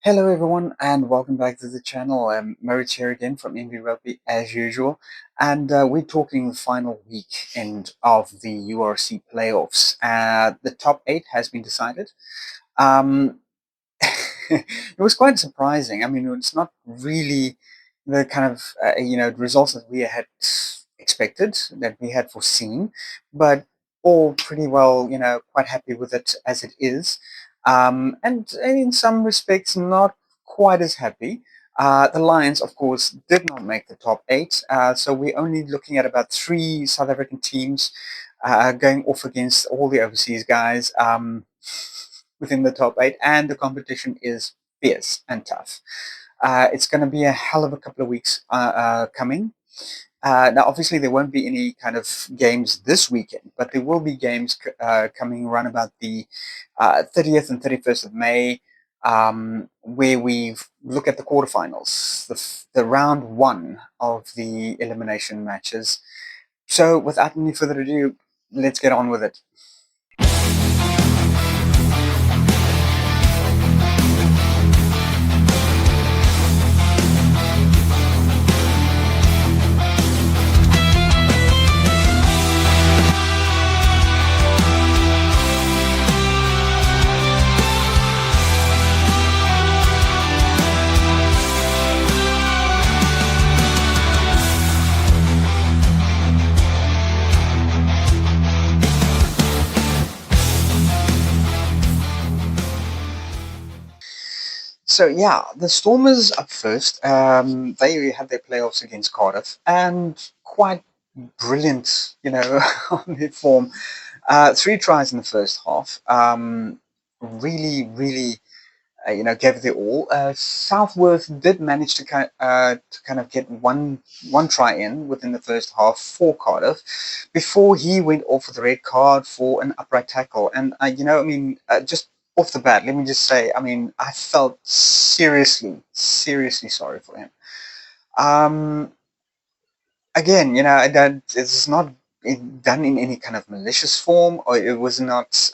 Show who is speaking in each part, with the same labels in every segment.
Speaker 1: Hello everyone and welcome back to the channel. I'm Moritz here again from MB Rugby as usual, and we're talking the final weekend of the URC playoffs. The top 8 has been decided. Um, it was quite surprising. I mean, it's not really the kind of results that we had expected, that we had foreseen, but all pretty well, quite happy with it as it is. And in some respects, not quite as happy. The Lions, of course, did not make the top 8, so we're only looking at about 3 South African teams going off against all the overseas guys. Within the top 8, and the competition is fierce and tough. It's going to be a hell of a couple of weeks coming. Now, obviously, there won't be any kind of games this weekend, but there will be games coming around about the 30th and 31st of May, where we look at the quarterfinals, the round 1 of the elimination matches. So, without any further ado, let's get on with it. So yeah, the Stormers up first. They had their playoffs against Cardiff, and quite brilliant, on their form. 3 tries in the first half. Really, gave it their all. Southworth did manage to kind of get one try in within the first half for Cardiff, before he went off with a red card for an upright tackle. And just off the bat, let me just say, I mean, I felt seriously sorry for him. Um, Again, it's not done in any kind of malicious form, or it was not.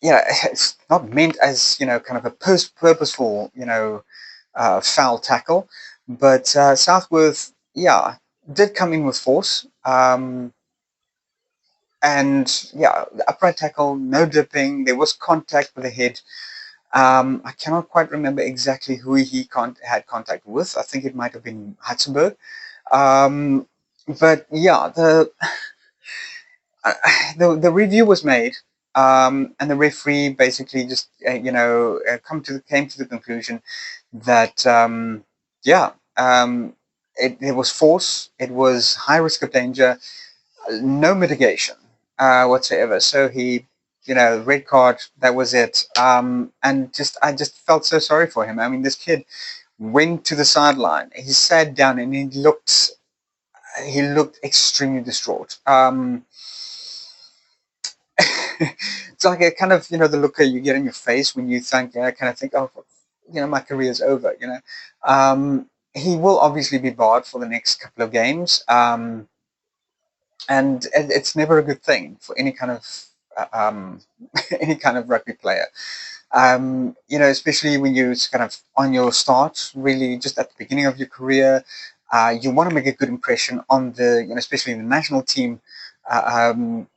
Speaker 1: It's not meant as kind of a purposeful foul tackle, but Southworth, yeah, did come in with force, and yeah, the upright tackle, no dipping. There was contact with the head. I cannot quite remember exactly who he had contact with. I think it might have been Hudson Burke. Um, but yeah, the review was made, and the referee basically just came to the conclusion that there was force, it was high risk of danger, no mitigation whatsoever. So he, red card, that was it. And I just felt so sorry for him. I mean, this kid went to the sideline, he sat down, and he looked extremely distraught. It's like a kind of the look you get in your face when you kind of think, oh, my career is over. He will obviously be barred for the next couple of games, and it's never a good thing for any kind of any kind of rugby player. Especially when you're kind of on your start, really just at the beginning of your career. You want to make a good impression on especially the national team. Uh, um,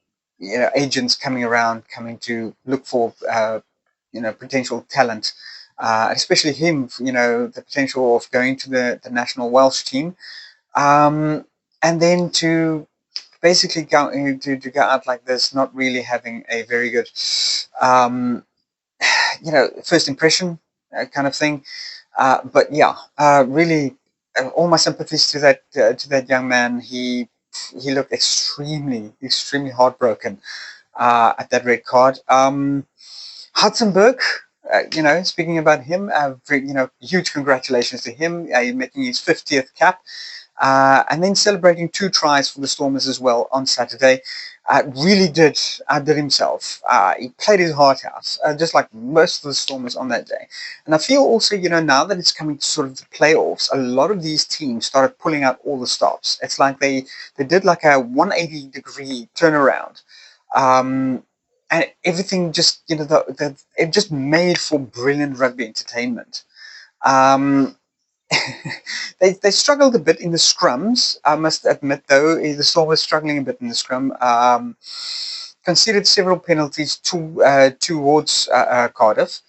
Speaker 1: Agents coming to look for potential talent, especially him, the potential of going to the national Welsh team, and then to basically to go out like this, not really having a very good first impression kind of thing. But yeah, really, all my sympathies to that young man. He looked extremely heartbroken at that red card. Hudson Burke, speaking about him, huge congratulations to him, making his 50th cap. And then celebrating 2 tries for the Stormers as well on Saturday. Really did outdid himself. He played his heart out, just like most of the Stormers on that day. And I feel also, now that it's coming to sort of the playoffs, a lot of these teams started pulling out all the stops. It's like they did like a 180-degree turnaround. Um, and everything just, it just made for brilliant rugby entertainment. Um, they struggled a bit in the scrums, I must admit, though. The Storm was struggling a bit in the scrum. Conceded several penalties towards Cardiff.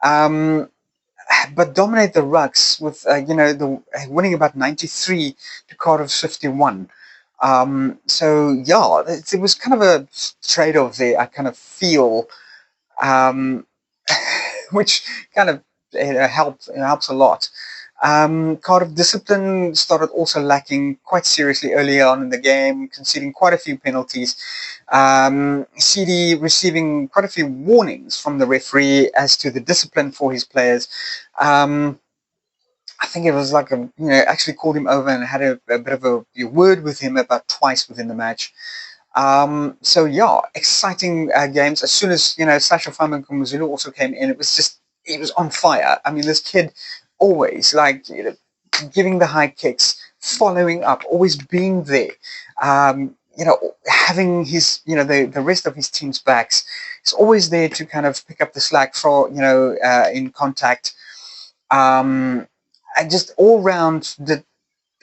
Speaker 1: Um, but dominate the rucks with the winning about 93 to Cardiff's 51. So yeah, it was kind of a trade-off there. I kind of feel, um, which kind of helps a lot. Cardiff discipline started also lacking quite seriously early on in the game, conceding quite a few penalties. CD receiving quite a few warnings from the referee as to the discipline for his players. Um, I think it was like actually called him over and had a bit of a word with him about twice within the match. So yeah, exciting games. As soon as Sasha Famangumuzulu also came in, it was on fire. I mean, this kid always like giving the high kicks, following up, always being there. Having his the rest of his team's backs. He's always there to kind of pick up the slack for in contact. And just all round did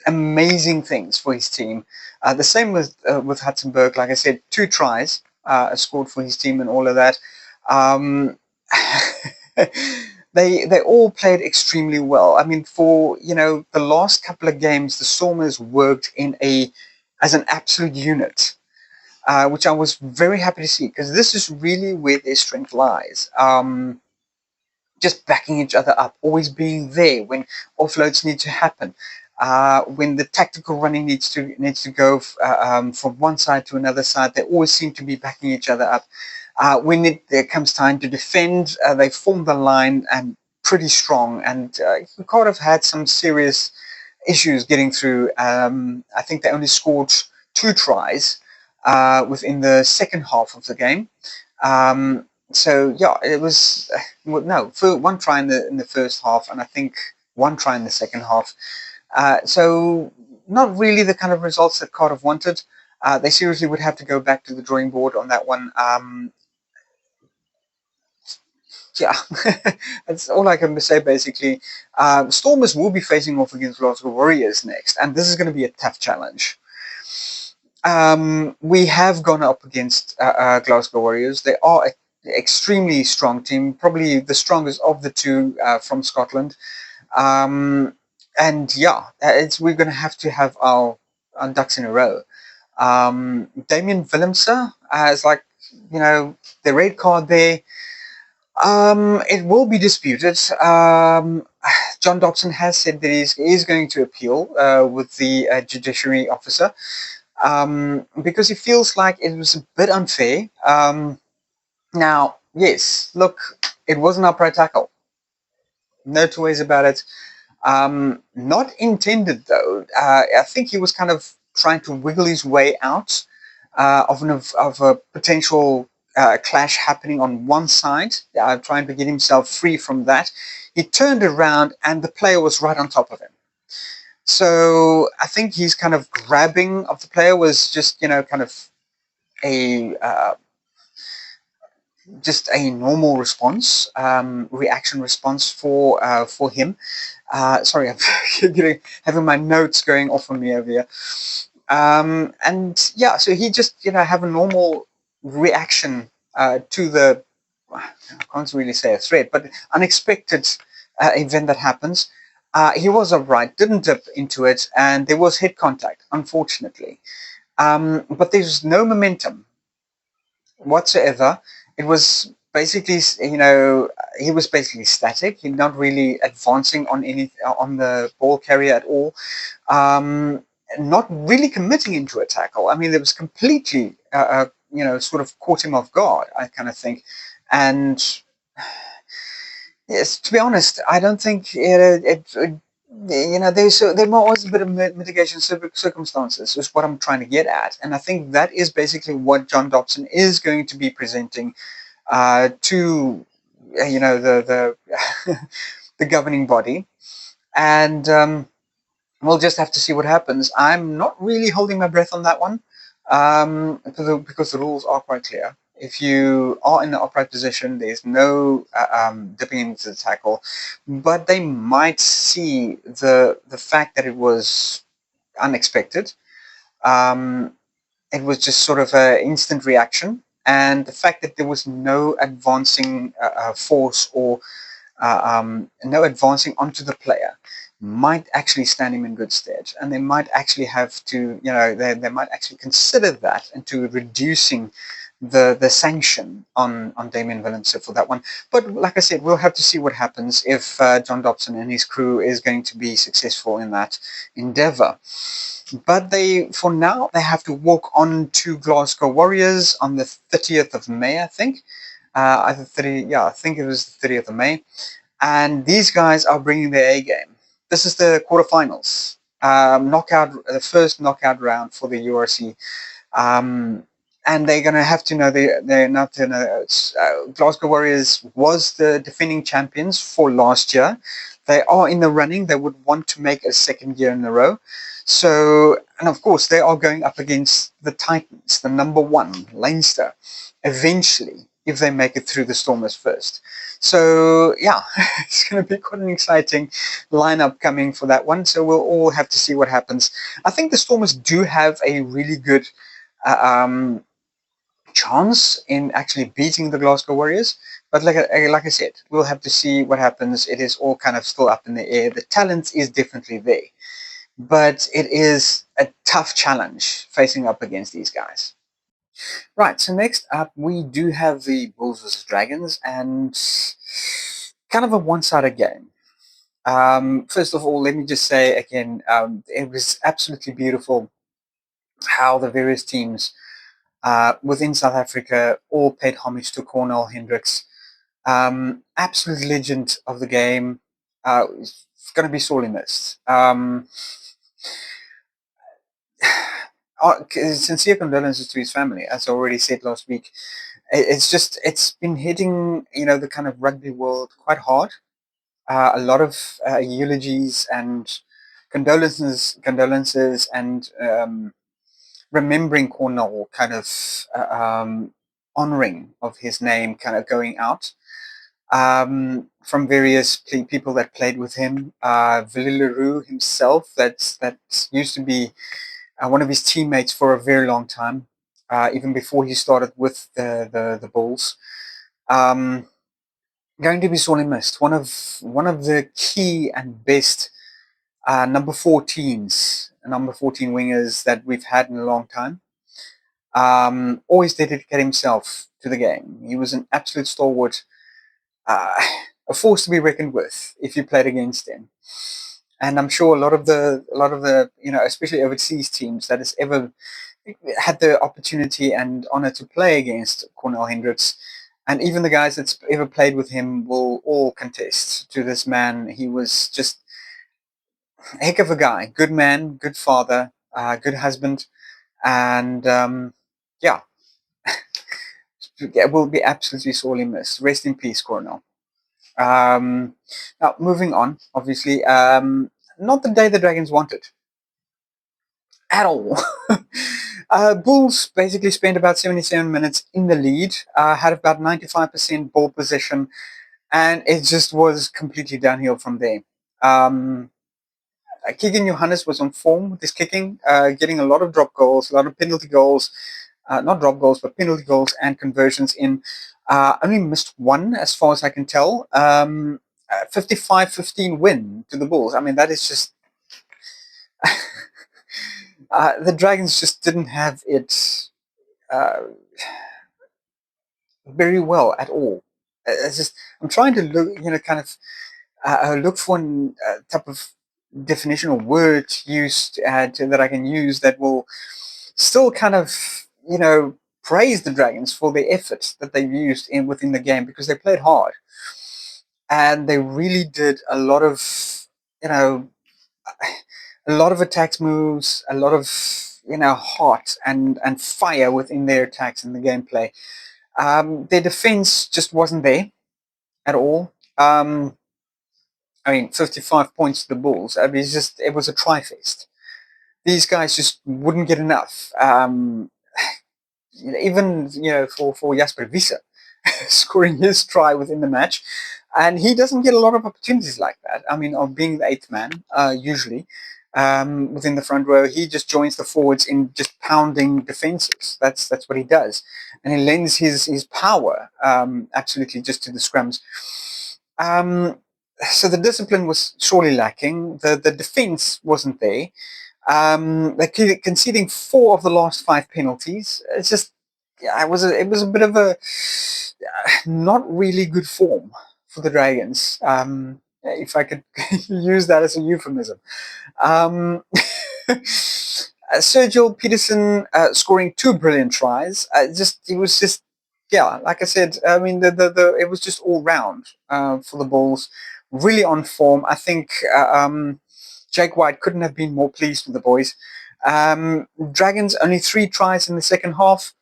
Speaker 1: amazing things for his team. The same with Hudson Burke. Like I said, 2 tries scored for his team and all of that. Um, they all played extremely well. I mean, for the last couple of games, the Stormers worked as an absolute unit. Which I was very happy to see, because this is really where their strength lies. Just backing each other up, always being there when offloads need to happen, when the tactical running needs to go from one side to another side. They always seem to be backing each other up. When it comes time to defend, they form the line and pretty strong. And Cardiff had some serious issues getting through. I think they only scored 2 tries within the second half of the game. So yeah, it was for 1 try in the first half, and I think 1 try in the second half. So not really the kind of results that Cardiff wanted. They seriously would have to go back to the drawing board on that one. Yeah, that's all I can say basically. Stormers will be facing off against Glasgow Warriors next, and this is going to be a tough challenge. We have gone up against Glasgow Warriors. They are an extremely strong team, probably the strongest of the 2 from Scotland. And yeah, we're going to have our ducks in a row. Damian Viljoen is like, the red card there. It will be disputed. John Dobson has said that he is going to appeal with the judiciary officer. Because he feels like it was a bit unfair. Now, yes, look, it was an upright tackle. No two ways about it. Not intended, though. I think he was kind of trying to wiggle his way out of a potential clash happening on one side, trying to get himself free from that. He turned around and the player was right on top of him. So I think he's kind of grabbing of the player was just, kind of a just a normal response, reaction response for him. Sorry, I'm having my notes going off on me over here. And yeah, so he just have a normal reaction to the, I can't really say a threat, but unexpected event that happens. He was upright, didn't dip into it, and there was head contact, unfortunately. But there's no momentum whatsoever. It was basically, he was basically static. He's not really advancing on the ball carrier at all. Not really committing into a tackle. I mean, it was completely, sort of caught him off guard, I kind of think. And yes, to be honest, I don't think there might always a bit of mitigation circumstances is what I'm trying to get at, and I think that is basically what John Dobson is going to be presenting to the the governing body, and we'll just have to see what happens. I'm not really holding my breath on that one because the rules are quite clear. If you are in the upright position, there's no dipping into the tackle, but they might see the fact that it was unexpected. Um, it was just sort of an instant reaction, and the fact that there was no advancing force or no advancing onto the player might actually stand him in good stead, and they might actually have to, they might actually consider that into reducing the sanction on Damian Viljoen for that one. But like I said, we'll have to see what happens if John Dobson and his crew is going to be successful in that endeavour. But for now, they have to walk on to Glasgow Warriors on the 30th of May, I think. Either 30, yeah, I think it was the 30th of May. And these guys are bringing their A game. This is the quarterfinals, the first knockout round for the URC. And they're going to have to know they're not going to. Glasgow Warriors was the defending champions for last year. They are in the running. They would want to make a second year in a row. So, and of course, they are going up against the Titans, the number one, Leinster, eventually, if they make it through the Stormers first. So, yeah, it's going to be quite an exciting lineup coming for that one. So, we'll all have to see what happens. I think the Stormers do have a really good chance in actually beating the Glasgow Warriors. But like I said, we'll have to see what happens. It is all kind of still up in the air. The talent is definitely there, but it is a tough challenge facing up against these guys. Right, so next up we do have the Bulls vs Dragons, and kind of a one-sided game. First of all, let me just say again, it was absolutely beautiful how the various teams within South Africa all paid homage to Cornell Hendricks. Absolute legend of the game. It's going to be sorely missed. Sincere condolences to his family, as I already said last week. It's been hitting the kind of rugby world quite hard. A lot of eulogies and condolences, and remembering Cornell, kind of honoring of his name, kind of going out from various people that played with him. Willie Leroux himself, that used to be one of his teammates for a very long time, even before he started with the Bulls. Um, Going to be sorely missed. One of the key and best number 14 wingers that we've had in a long time. Always dedicated himself to the game. He was an absolute stalwart, uh, a force to be reckoned with if you played against him. And I'm sure a lot of the especially overseas teams that has ever had the opportunity and honor to play against Cornell Hendricks, and even the guys that's ever played with him will all contest to this man. He was just a heck of a guy, good man, good father, good husband, and yeah, will be absolutely sorely missed. Rest in peace, Cornell. Now, moving on, obviously, not the day the Dragons wanted at all. Bulls basically spent about 77 minutes in the lead, had about 95% ball possession, and it just was completely downhill from there. Keegan Johannes was on form with his kicking, getting a lot of drop goals, a lot of penalty goals, not drop goals, but penalty goals and conversions in. Only missed one, as far as I can tell. 55-15 win to the Bulls. I mean, that is just... the Dragons just didn't have it uh, very well at all. I'm trying to look, kind of look for a type of definition or word used that I can use that will still kind of, praise the Dragons for the effort that they've used within the game, because they played hard and they really did a lot of, you know, a lot of attacks moves, a lot of, heart and fire within their attacks and the gameplay. Their defense just wasn't there at all. I mean, 55 points to the Bulls. I mean, it was a try fest. These guys just wouldn't get enough. even for Jasper Wiese scoring his try within the match, and he doesn't get a lot of opportunities like that. I mean, of being the eighth man, usually within the front row, he just joins the forwards in just pounding defenses. That's what he does, and he lends his power absolutely just to the scrums. Um, so the discipline was surely lacking. The defense wasn't there. They conceding 4 of the last 5 penalties. It's just, yeah, it was a bit of a not really good form for the Dragons. If I could use that as a euphemism. Um, Sergio Peterson scoring 2 brilliant tries. It was just, yeah, like I said, I mean, it was just all round for the Bulls. Really on form. I think Jake White couldn't have been more pleased with the boys. Dragons only 3 tries in the second half.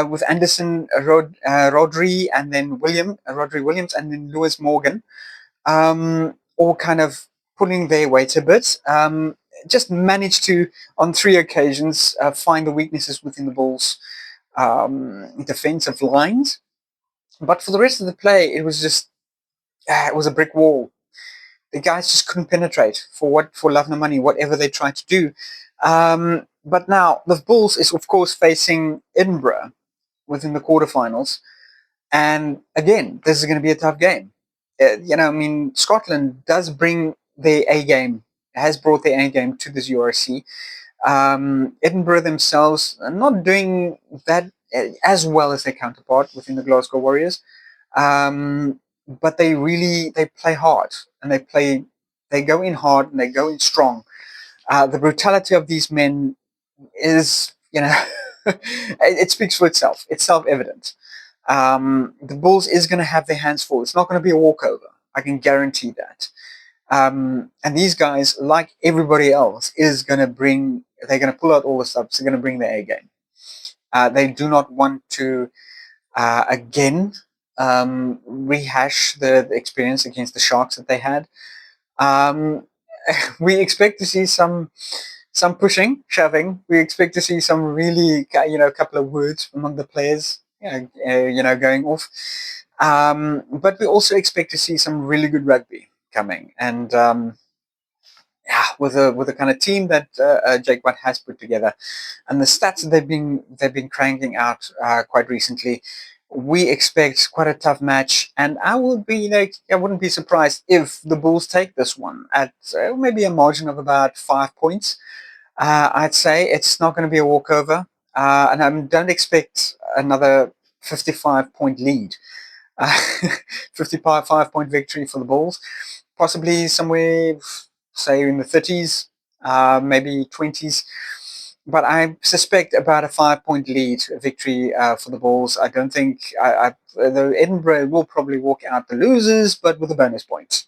Speaker 1: With Anderson, Rodri, and then Rodri Williams, and then Lewis Morgan, all kind of pulling their weight a bit. Just managed to, on 3 occasions, find the weaknesses within the Bulls' defensive lines. But for the rest of the play, it was just it was a brick wall. The guys just couldn't penetrate for love nor money, whatever they tried to do. But now the Bulls is of course facing Edinburgh within the quarterfinals, and again, this is going to be a tough game. I mean, Scotland does bring their A game, has brought their A game to this URC. Edinburgh themselves are not doing that as well as their counterpart within the Glasgow Warriors, but they play hard, and they go in hard, and they go in strong. The brutality of these men is, it speaks for itself. It's self-evident. The Bulls is going to have their hands full. It's not going to be a walkover. I can guarantee that. And these guys, like everybody else, they're going to pull out all the stops. They're going to bring their A game. They do not want to, again, rehash the experience against the Sharks that they had. We expect to see some pushing, shoving. We expect to see some really, couple of words among the players, going off. But we also expect to see some really good rugby coming, and yeah, with a kind of team that Jake White has put together, and the stats that they've been cranking out quite recently. We expect quite a tough match, and I wouldn't be surprised if the Bulls take this one at maybe a margin of about 5 points. I'd say it's not going to be a walkover, and I don't expect another 55-point lead. 55-point victory for the Bulls, possibly somewhere, say, in the 30s, maybe 20s. But I suspect about a 5-point lead victory for the Bulls. I don't think the Edinburgh will probably walk out the losers, but with a bonus point,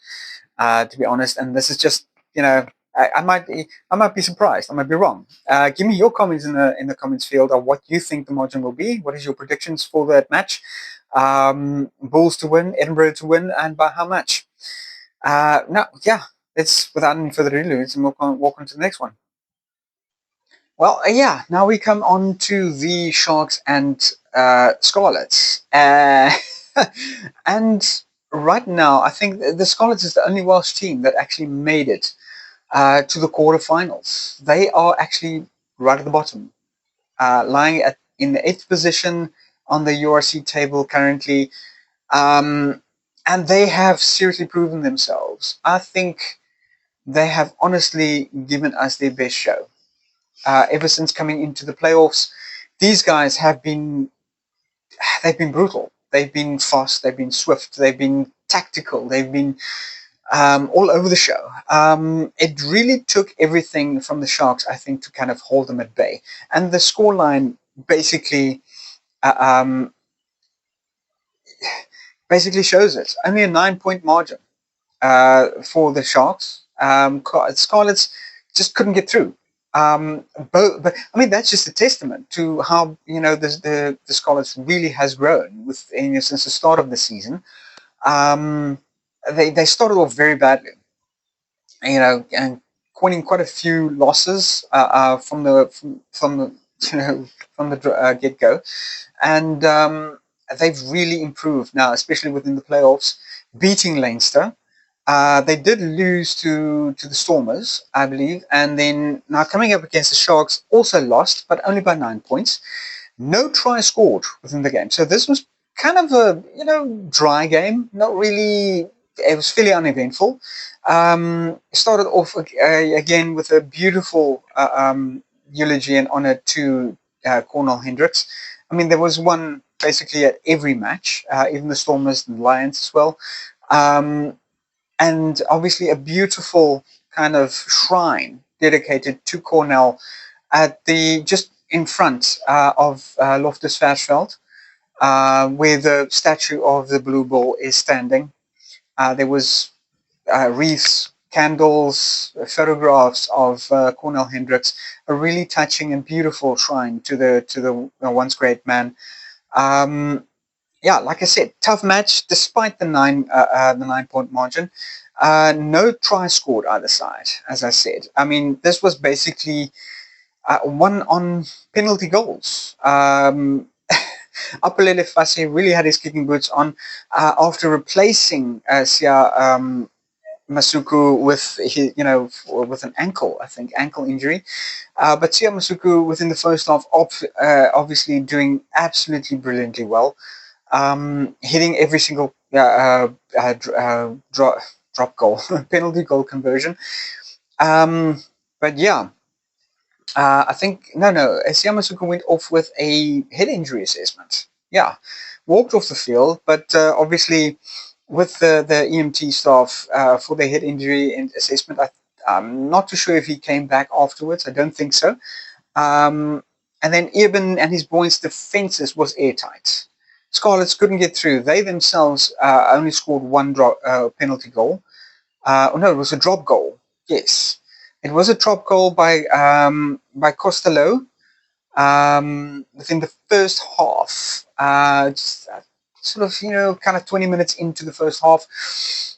Speaker 1: to be honest. And this is just, I might be surprised. I might be wrong. Give me your comments in the comments field of what you think the margin will be. What is your predictions for that match? Bulls to win, Edinburgh to win, and by how much? Now, yeah, let's, without any further ado, let's walk on to the next one. Well, yeah, now we come on to the Sharks and Scarlets. And right now, I think the Scarlets is the only Welsh team that actually made it to the quarterfinals. They are actually right at the bottom, lying in the 8th position on the URC table currently. And they have seriously proven themselves. I think they have honestly given us their best show. Ever since coming into the playoffs, these guys they've been brutal. They've been fast, they've been swift, they've been tactical, they've been all over the show. It really took everything from the Sharks, I think, to kind of hold them at bay. And the scoreline basically shows it. Only a 9-point margin for the Sharks. Scarlets just couldn't get through. But I mean, that's just a testament to how the Scarlets really has grown since the start of the season. They started off very badly, and winning quite a few losses from from the get-go. And they've really improved now, especially within the playoffs, beating Leinster. They did lose to the Stormers, I believe, and then now coming up against the Sharks, also lost, but only by 9 points. No try scored within the game, so this was kind of a dry game. Not really. It was fairly uneventful. Started off again with a beautiful eulogy and honor to Cornell Hendricks. I mean, there was one basically at every match, even the Stormers and Lions as well. And obviously a beautiful kind of shrine dedicated to Cornell at the just in front of Loftus Versfeld, where the statue of the Blue Ball is standing. There was wreaths, candles, photographs of Cornell Hendricks, a really touching and beautiful shrine to the once great man. Yeah, like I said, tough match despite the 9 point margin. No try scored either side, as I said. I mean, this was basically one on penalty goals. Apolele Fassi really had his kicking boots on after replacing Sia Masuku with his, with an ankle, I think, ankle injury. But Sia Masuku within the first half, obviously doing absolutely brilliantly well. Hitting every single drop goal, penalty goal conversion. But yeah, I think Siyamasuka went off with a head injury assessment. Yeah, walked off the field, but obviously with the EMT staff for the head injury assessment, I'm not too sure if he came back afterwards. I don't think so. And then Eben and his boys' defences was airtight. Scarlets couldn't get through. They themselves only scored one penalty goal. No, it was a drop goal. Yes, it was a drop goal by Costello within the first half. Sort of, kind of 20 minutes into the first half,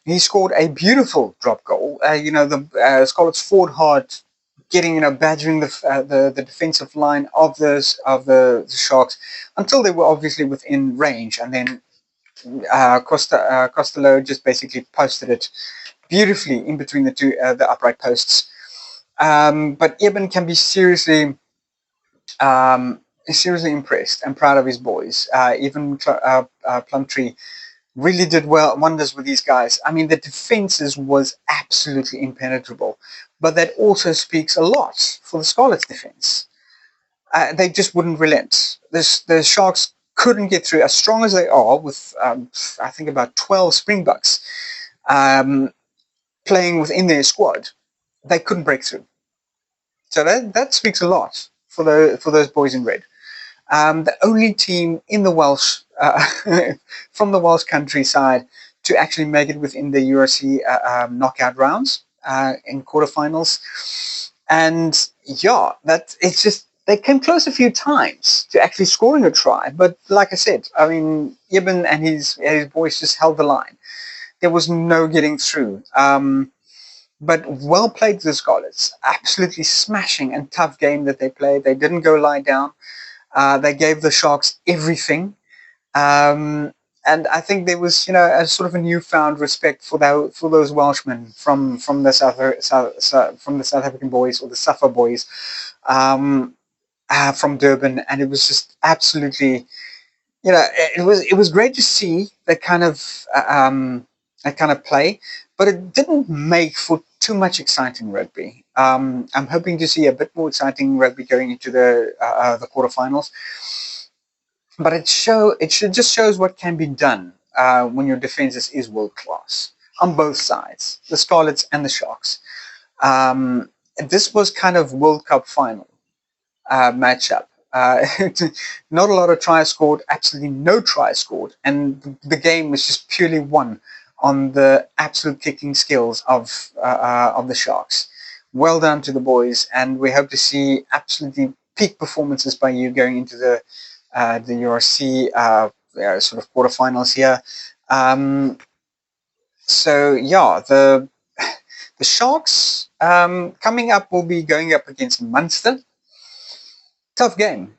Speaker 1: he scored a beautiful drop goal. The Scarlets fought hard, getting badgering the defensive line of the Sharks until they were obviously within range, and then Costello just basically posted it beautifully in between the upright posts. But Eben can be seriously impressed and proud of his boys. Even Plumtree really did wonders with these guys. I mean, the defenses was absolutely impenetrable, but that also speaks a lot for the Scarlets' defense. They just wouldn't relent. The Sharks couldn't get through, as strong as they are, with I think about 12 Springboks playing within their squad. They couldn't break through. So that speaks a lot for those boys in red. The only team in the Welsh from the Welsh countryside to actually make it within the URC knockout rounds in quarterfinals, and yeah, that it's just they came close a few times to actually scoring a try, but like I said, I mean, Eben and his boys just held the line. There was no getting through. But well played to the Scarlets. Absolutely smashing and tough game that they played. They didn't go lie down. They gave the Sharks everything. And I think there was, a sort of a newfound respect for those Welshmen from the South African boys, or the Safa boys from Durban, and it was just absolutely, it was great to see that kind of play, but it didn't make for too much exciting rugby. I'm hoping to see a bit more exciting rugby going into the quarterfinals. But it just shows what can be done when your defense is world class on both sides, the Scarlets and the Sharks. This was kind of World Cup final matchup. Not a lot of tries scored, absolutely no tries scored, and the game was just purely won on the absolute kicking skills of the Sharks. Well done to the boys, and we hope to see absolutely peak performances by you going into the URC sort of quarterfinals here. So yeah, the Sharks coming up will be going up against Munster. Tough game.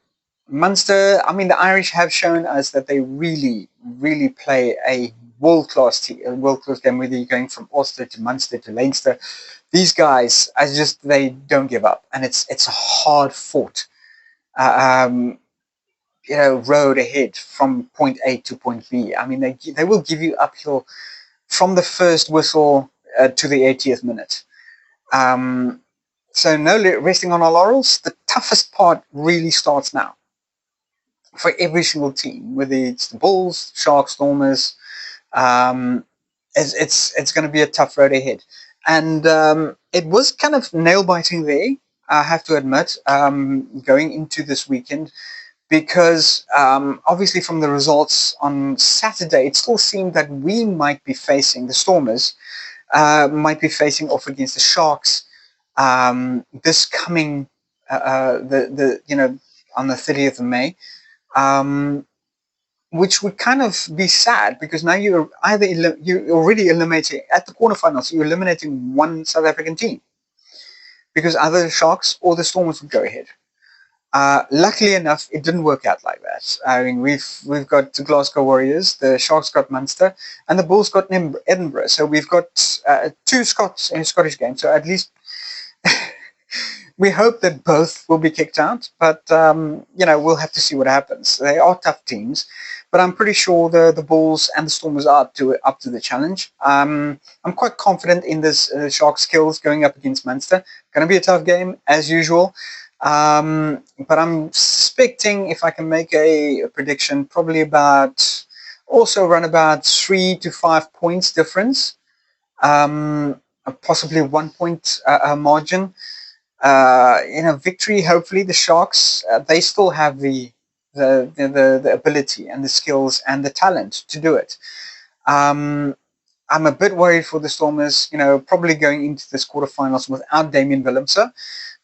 Speaker 1: Munster, I mean, the Irish have shown us that they really, really play a world class game. Whether you're going from Ulster to Munster to Leinster, these guys, I just they don't give up, and it's a hard fought, uh, um, road ahead from point A to point B. I mean, they will give you uphill from the first whistle to the 80th minute. Um, so no resting on our laurels. The toughest part really starts now for every single team, whether it's the Bulls, Sharks, Stormers. Um, it's going to be a tough road ahead, and it was kind of nail biting there. I have to admit, going into this weekend, because obviously from the results on Saturday, it still seemed that we might be facing the Stormers, might be facing off against the Sharks this coming the on the 30th of May. Um, which would kind of be sad because now you're you're already eliminating at the quarterfinals. You're eliminating one South African team because either the Sharks or the Stormers would go ahead. Luckily enough, it didn't work out like that. I mean, we've got the Glasgow Warriors, the Sharks got Munster, and the Bulls got Edinburgh. So we've got two Scots in a Scottish game. So at least we hope that both will be kicked out, but we'll have to see what happens. They are tough teams, but I'm pretty sure the Bulls and the Stormers are up to the challenge. I'm quite confident in this Sharks skills going up against Munster. Going to be a tough game as usual, but I'm suspecting if I can make a prediction, probably about also run about 3 to 5 points difference, possibly 1 point margin. Victory. Hopefully, the Sharks they still have the ability and the skills and the talent to do it. I'm a bit worried for the Stormers. Probably going into this quarterfinals without Damian Viljoen,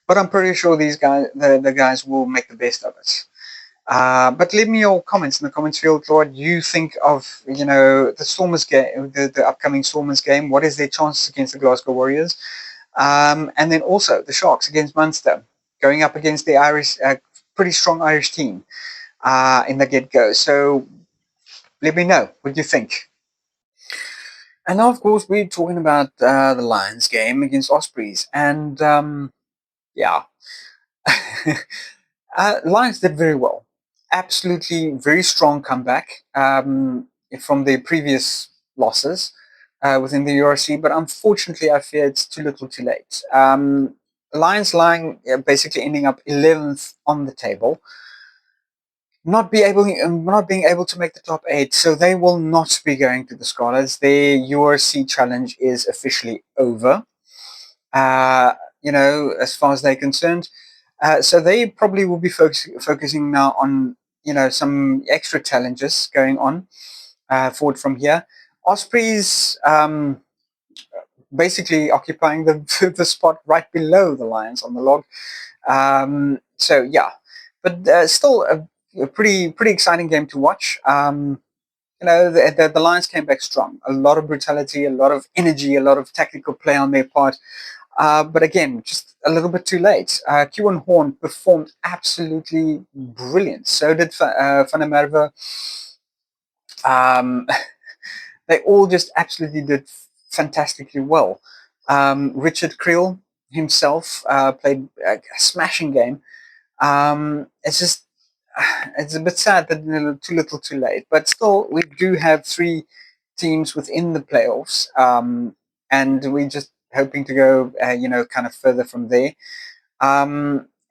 Speaker 1: but I'm pretty sure these guys, the guys, will make the best of it. But leave me your comments in the comments field. What you think of the Stormers game, the upcoming Stormers game? What is their chances against the Glasgow Warriors? And then also the Sharks against Munster, going up against the Irish, pretty strong Irish team in the get-go. So let me know what you think. And now, of course, we're talking about the Lions game against Ospreys. And yeah, Lions did very well. Absolutely very strong comeback from their previous losses within the URC, but unfortunately, I fear it's too little too late. Lions lying basically ending up 11th on the table, not being able to make the top 8, so they will not be going to the Scarlets. Their URC challenge is officially over. As far as they're concerned. So they probably will be focusing now on, some extra challenges going on forward from here. Ospreys basically occupying the, the spot right below the Lions on the log. So yeah, but still a pretty exciting game to watch. The Lions came back strong. A lot of brutality, a lot of energy, a lot of tactical play on their part. But again, just a little bit too late. Kewan Horn performed absolutely brilliant. So did Van der Merwe. Um, they all just absolutely did fantastically well. Richard Creel himself played a smashing game. It's just it's a bit sad that too little too late, but still we do have 3 teams within the playoffs, and we're just hoping to go kind of further from there.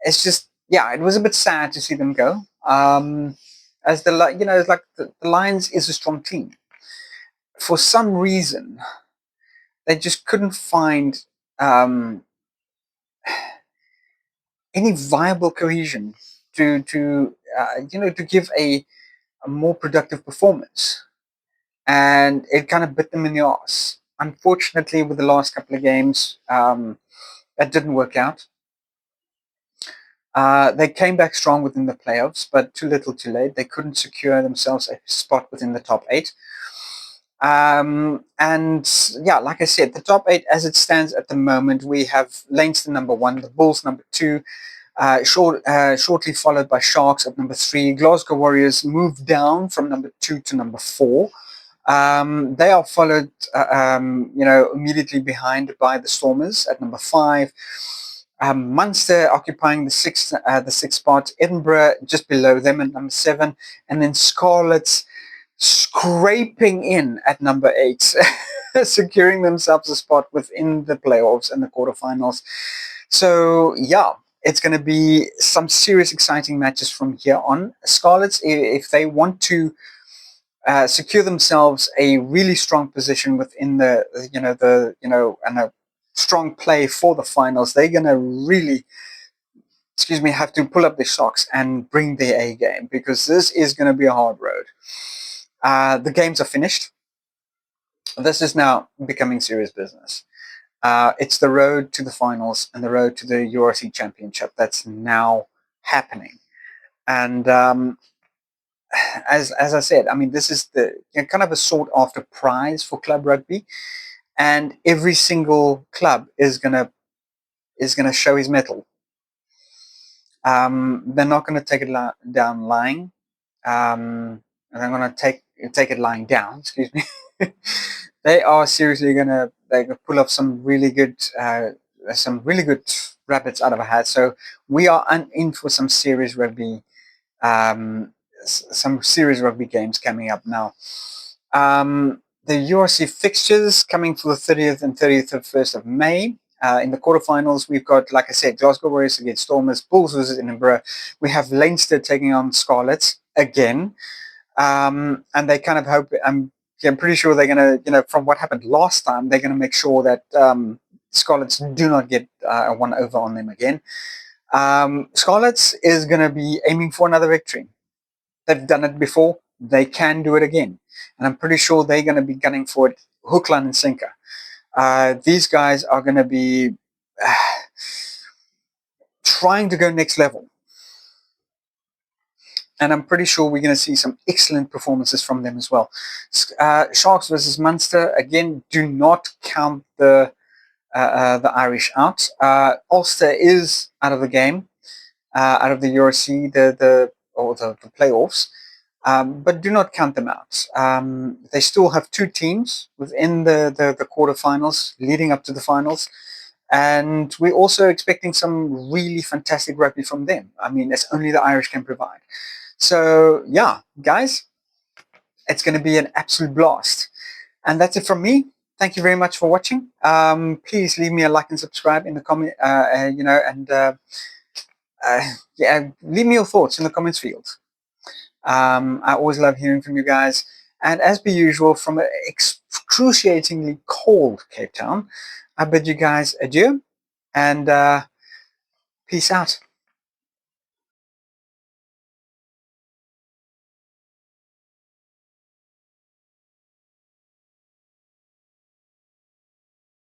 Speaker 1: It's just, yeah, it was a bit sad to see them go, as it's like the Lions is a strong team. For some reason they just couldn't find um, any viable cohesion to give a more productive performance, and it kind of bit them in the ass. Unfortunately, with the last couple of games, that didn't work out. They came back strong within the playoffs, but too little too late. They couldn't secure themselves a spot within the top 8. And yeah, like I said, the top 8 as it stands at the moment, we have Leinster number 1, the Bulls number 2, Shortly followed by Sharks at number 3. Glasgow Warriors moved down from number 2 to number 4. They are followed, immediately behind by the Stormers at number 5. Munster occupying the sixth spot. Edinburgh just below them at number 7, and then Scarlets scraping in at number 8, securing themselves a spot within the playoffs and the quarterfinals. So yeah, it's going to be some serious, exciting matches from here on. Scarlets, if they want to secure themselves a really strong position within and a strong play for the finals, they're going to really, have to pull up their socks and bring their A game, because this is going to be a hard road. The games are finished. This is now becoming serious business. It's the road to the finals and the road to the URC championship that's now happening. And as I said, I mean, this is the kind of a sought after prize for club rugby, and every single club is gonna show his mettle. They're not going to take it down lying. And they're going to take it lying down. Excuse me. They are seriously going to pull off some really good rabbits out of a hat. So we are in for some serious rugby. Some serious rugby games coming up now. The URC fixtures coming for the 30th and 31st of May. In the quarterfinals, we've got, like I said, Glasgow Warriors against Stormers, Bulls versus Edinburgh. We have Leinster taking on Scarlets again. And they kind of hope, I'm pretty sure they're going to, from what happened last time, they're going to make sure that Scarlets do not get a one over on them again. Scarlets is going to be aiming for another victory. They've done it before. They can do it again. And I'm pretty sure they're going to be gunning for it hook, line, and sinker. These guys are going to be trying to go next level. And I'm pretty sure we're going to see some excellent performances from them as well. Sharks versus Munster, again, do not count the Irish out. Ulster is out of the game, out of the URC, the playoffs. But do not count them out. They still have 2 teams within the quarterfinals leading up to the finals. And we're also expecting some really fantastic rugby from them. I mean, it's only the Irish can provide. So, yeah, guys, it's going to be an absolute blast. And that's it from me. Thank you very much for watching. Please leave me a like and subscribe in the comment, leave me your thoughts in the comments field. I always love hearing from you guys. And as per usual, from an excruciatingly cold Cape Town, I bid you guys adieu and peace out.